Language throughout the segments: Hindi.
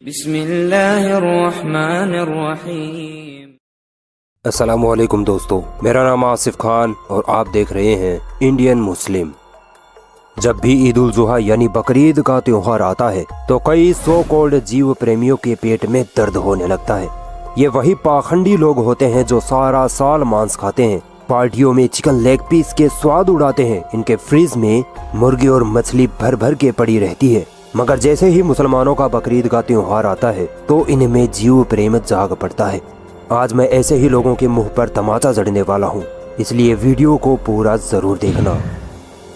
बिस्मिल्लाहिर्रहमानिर्रहीम। अस्सलामुअलैकुम दोस्तों, मेरा नाम आसिफ खान और आप देख रहे हैं इंडियन मुस्लिम। जब भी ईद उल जुहा यानी बकरीद का त्योहार आता है तो कई सो कॉल्ड जीव प्रेमियों के पेट में दर्द होने लगता है। ये वही पाखंडी लोग होते हैं जो सारा साल मांस खाते हैं, पार्टियों में चिकन लेग पीस के स्वाद उड़ाते हैं, इनके फ्रिज में मुर्गी और मछली भर भर के पड़ी रहती है। मगर जैसे ही मुसलमानों का बकरीद का त्योहार आता है तो इनमें जीव प्रेम जाग पड़ता है। आज मैं ऐसे ही लोगों के मुंह पर तमाचा जड़ने वाला हूँ, इसलिए वीडियो को पूरा जरूर देखना।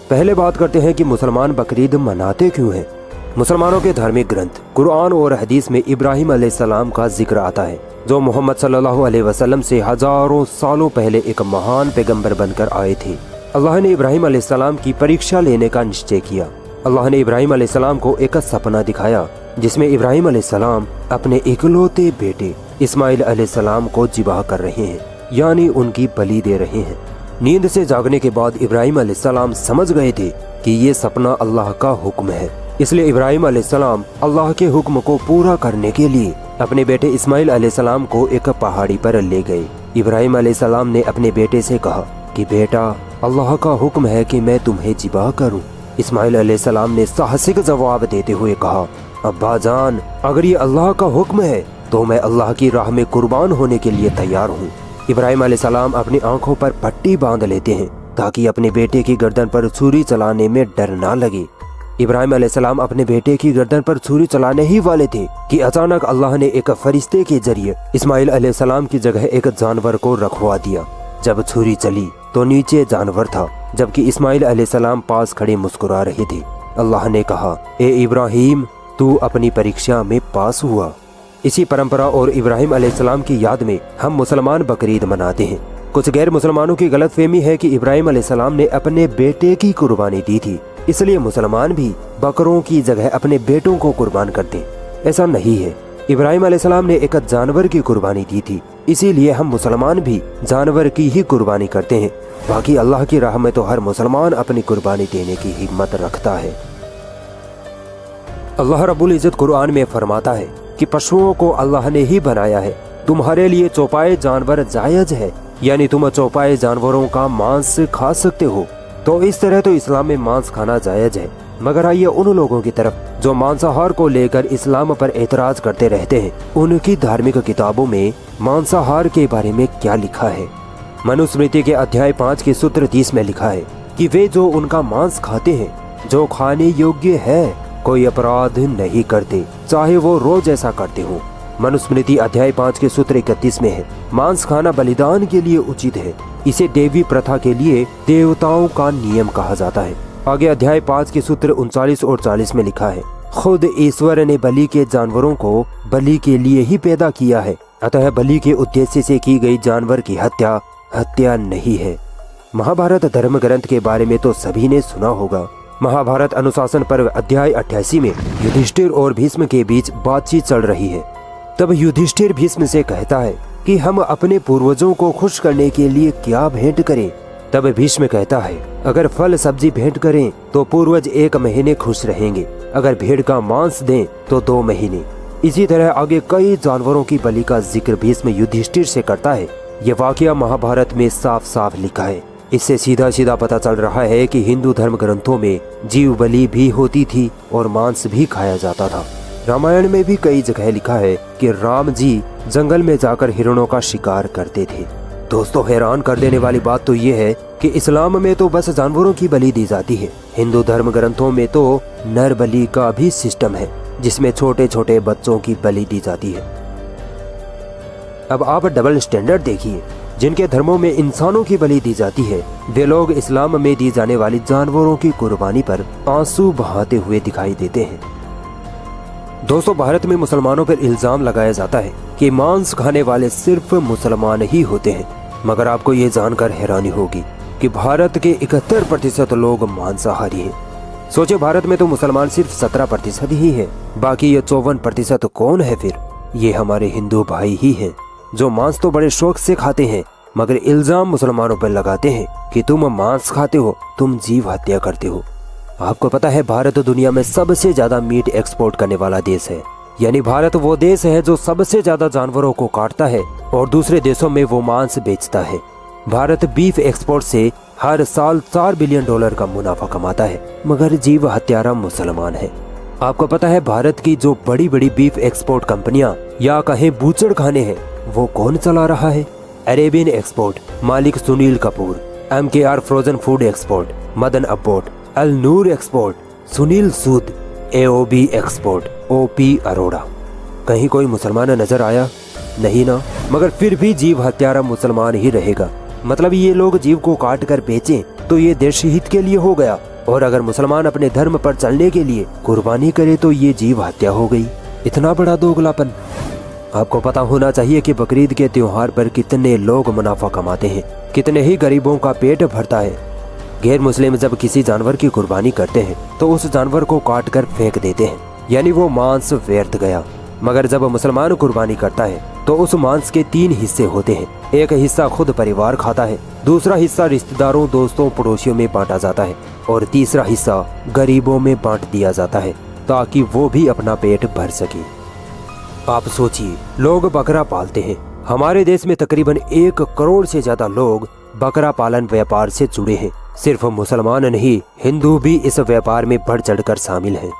पहले बात करते हैं कि मुसलमान बकरीद मनाते क्यों हैं। मुसलमानों के धार्मिक ग्रंथ कुरान और हदीस में इब्राहिम अलैहिस्सलाम का जिक्र आता है, जो मोहम्मद सल्लल्लाहु अलैहि वसल्लम से हजारों सालों पहले एक महान पैगंबर बनकर आए थे। अल्लाह ने इब्राहिम अलैहिस्सलाम की परीक्षा लेने का निश्चय किया। अल्लाह ने इब्राहिम अलैहिस्सलाम को एक सपना दिखाया जिसमें इब्राहिम अलैहिस्सलाम अपने इकलौते बेटे इस्माइल अलैहिस्सलाम को जिबाह कर रहे हैं, यानी उनकी बलि दे रहे हैं। नींद से जागने के बाद इब्राहिम अलैहिस्सलाम समझ गए थे कि ये सपना अल्लाह का हुक्म है, इसलिए इब्राहिम अलैहिस्सलाम अल्लाह के हुक्म को पूरा करने के लिए अपने बेटे इस्माइल अलैहिस्सलाम को एक पहाड़ी पर ले गए। इब्राहिम अलैहिस्सलाम ने अपने बेटे से कहा कि बेटा, अल्लाह का हुक्म है कि मैं तुम्हें जिबाह करूं। इस्माइल अलैहिस्सलाम ने साहसिक जवाब देते हुए कहा, अब्बा जान, अगर ये अल्लाह का हुक्म है तो मैं अल्लाह की राह में कुर्बान होने के लिए तैयार हूँ। इब्राहिम अलैहिस्सलाम अपनी आंखों पर पट्टी बांध लेते हैं ताकि अपने बेटे की गर्दन पर छुरी चलाने में डर ना लगे। इब्राहिम अलैहिस्सलाम अपने बेटे की गर्दन पर छुरी चलाने ही वाले थे कि अचानक अल्लाह ने एक फरिश्ते के जरिए इस्माइल अलैहिस्सलाम की जगह एक जानवर को रखवा दिया। जब छुरी चली तो नीचे जानवर था, जबकि इस्माइल अलैहिस्सलाम पास खड़े मुस्कुरा रहे थे। अल्लाह ने कहा, ए इब्राहिम, तू अपनी परीक्षा में पास हुआ। इसी परंपरा और इब्राहिम अलैहिस्सलाम की याद में हम मुसलमान बकरीद मनाते हैं। कुछ गैर मुसलमानों की गलतफहमी है कि इब्राहिम अलैहिस्सलाम ने अपने बेटे की कुर्बानी दी थी, इसलिए मुसलमान भी बकरों की जगह अपने बेटों को कुर्बान करते। ऐसा नहीं है। इब्राहिम अलैहिस्सलाम ने एक जानवर की कुर्बानी दी थी, इसीलिए हम मुसलमान भी जानवर की ही कुर्बानी करते हैं। बाकी अल्लाह की राह में तो हर मुसलमान अपनी कुर्बानी देने की हिम्मत रखता है। अल्लाह रब्बुल इज्जत कुरान में फरमाता है कि पशुओं को अल्लाह ने ही बनाया है, तुम्हारे लिए चौपाए जानवर जायज है, यानी तुम चौपाए जानवरों का मांस खा सकते हो। तो इस तरह तो इस्लाम में मांस खाना जायज है। मगर आइए उन लोगों की तरफ जो मांसाहार को लेकर इस्लाम पर एतराज करते रहते हैं, उनकी धार्मिक किताबों में मांसाहार के बारे में क्या लिखा है। मनुस्मृति के अध्याय 5 के सूत्र 30 में लिखा है कि वे जो उनका मांस खाते हैं, जो खाने योग्य है, कोई अपराध नहीं करते, चाहे वो रोज ऐसा करते हो। मनुस्मृति अध्याय 5 के सूत्र 31 में है, मांस खाना बलिदान के लिए उचित है, इसे देवी प्रथा के लिए देवताओं का नियम कहा जाता है। आगे अध्याय 5 के सूत्र 39 और 40 में लिखा है, खुद ईश्वर ने बलि के जानवरों को बलि के लिए ही पैदा किया है, अतः बलि के उद्देश्य से की गई जानवर की हत्या हत्या नहीं है। महाभारत धर्म ग्रंथ के बारे में तो सभी ने सुना होगा। महाभारत अनुशासन पर्व अध्याय 88 में युधिष्ठिर और भीष्म के बीच बातचीत चल रही है। तब युधिष्ठिर भीष्म से कहता है कि हम अपने पूर्वजों को खुश करने के लिए क्या भेंट करें। तब भीष्म कहता है, अगर फल सब्जी भेंट करें तो पूर्वज 1 महीने खुश रहेंगे, अगर भेड़ का मांस दें तो 2 महीने। इसी तरह आगे कई जानवरों की बलि का जिक्र भीष्म युधिष्ठिर से करता है। ये वाकया महाभारत में साफ साफ लिखा है। इससे सीधा सीधा पता चल रहा है कि हिंदू धर्म ग्रंथों में जीव बलि भी होती थी और मांस भी खाया जाता था। रामायण में भी कई जगह लिखा है कि राम जी जंगल में जाकर हिरणों का शिकार करते थे। दोस्तों, हैरान कर देने वाली बात तो ये है कि इस्लाम में तो बस जानवरों की बलि दी जाती है, हिंदू धर्म ग्रंथों में तो नर बलि का भी सिस्टम है, जिसमें छोटे छोटे बच्चों की बलि दी जाती है। अब आप डबल स्टैंडर्ड देखिए। जिनके धर्मों में इंसानों की बलि दी जाती है, वे लोग इस्लाम में दी जाने वाली जानवरों की कुर्बानी पर आंसू बहाते हुए दिखाई देते हैं। दोस्तों, भारत में मुसलमानों पर इल्जाम लगाया जाता है कि मांस खाने वाले सिर्फ मुसलमान ही होते हैं, मगर आपको ये जानकर हैरानी होगी कि भारत के 71% लोग मांसाहारी हैं। सोचे, भारत में तो मुसलमान सिर्फ 17% ही है, बाकी ये 54% कौन है फिर? ये हमारे हिंदू भाई ही हैं, जो मांस तो बड़े शौक से खाते हैं, मगर इल्जाम मुसलमानों पर लगाते हैं कि तुम मांस खाते हो, तुम जीव हत्या करते हो। आपको पता है भारत दुनिया में सबसे ज्यादा मीट एक्सपोर्ट करने वाला देश है। यानी भारत वो देश है जो सबसे ज्यादा जानवरों को काटता है और दूसरे देशों में वो मांस बेचता है। भारत बीफ एक्सपोर्ट से हर साल $4 बिलियन का मुनाफा कमाता है, मगर जीव हत्यारा मुसलमान है। आपको पता है भारत की जो बड़ी बड़ी बीफ एक्सपोर्ट कंपनियां या कहें बूचड़ खाने हैं, वो कौन चला रहा है? अरेबियन एक्सपोर्ट मालिक Sunil Kapoor, MKR frozen food export Madan Abbott, Al Noor export Sunil Sood, AOB export OP Arora. कहीं कोई मुसलमान नजर आया? नहीं ना, मगर फिर भी जीव हत्यारा मुसलमान ही रहेगा। मतलब ये लोग जीव को काट कर बेचें तो ये देश हित के लिए हो गया, और अगर मुसलमान अपने धर्म पर चलने के लिए कुर्बानी करे तो ये जीव हत्या हो गई। इतना बड़ा दोगलापन। आपको पता होना चाहिए कि बकरीद के त्योहार पर कितने लोग मुनाफा कमाते हैं, कितने ही गरीबों का पेट भरता है। गैर मुस्लिम जब किसी जानवर की कुर्बानी करते हैं तो उस जानवर को काट कर फेंक देते हैं, यानी वो मांस व्यर्थ गया। मगर जब मुसलमान कुर्बानी करता है तो उस मांस के 3 हिस्से होते हैं। एक हिस्सा खुद परिवार खाता है, दूसरा हिस्सा रिश्तेदारों दोस्तों पड़ोसियों में बांटा जाता है, और तीसरा हिस्सा गरीबों में बांट दिया जाता है ताकि वो भी अपना पेट भर सके। आप सोचिए, लोग बकरा पालते हैं। हमारे देश में तकरीबन 1 करोड़ से ज्यादा लोग बकरा पालन व्यापार से जुड़े हैं। सिर्फ मुसलमान नहीं, हिंदू भी इस व्यापार में बढ़ चढ़कर शामिल हैं।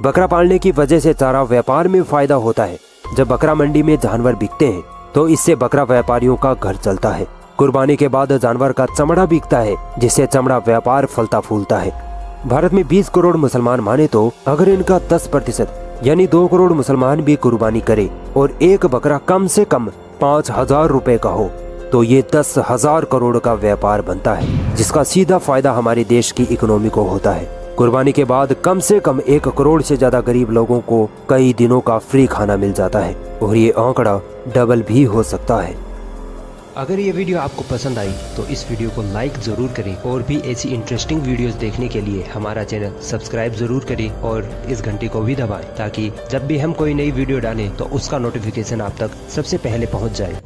बकरा पालने की वजह से चारा व्यापार में फायदा होता है। जब बकरा मंडी में जानवर बिकते हैं तो इससे बकरा व्यापारियों का घर चलता है। कुर्बानी के बाद जानवर का चमड़ा बिकता है, जिससे चमड़ा व्यापार फलता फूलता है। भारत में 20 करोड़ मुसलमान माने तो अगर इनका 10% यानी 2 करोड़ मुसलमान भी कुर्बानी करे और एक बकरा कम से कम 5,000 रुपए का हो तो ये 10,000 करोड़ का व्यापार बनता है, जिसका सीधा फायदा हमारे देश की इकोनॉमी को होता है। कुर्बानी के बाद कम से कम 1 करोड़ से ज्यादा गरीब लोगों को कई दिनों का फ्री खाना मिल जाता है, और ये आंकड़ा डबल भी हो सकता है। अगर ये वीडियो आपको पसंद आई तो इस वीडियो को लाइक जरूर करें, और भी ऐसी इंटरेस्टिंग वीडियोस देखने के लिए हमारा चैनल सब्सक्राइब जरूर करें और इस घंटी को भी दबाएं, ताकि जब भी हम कोई नई वीडियो डालें तो उसका नोटिफिकेशन आप तक सबसे पहले पहुंच जाए।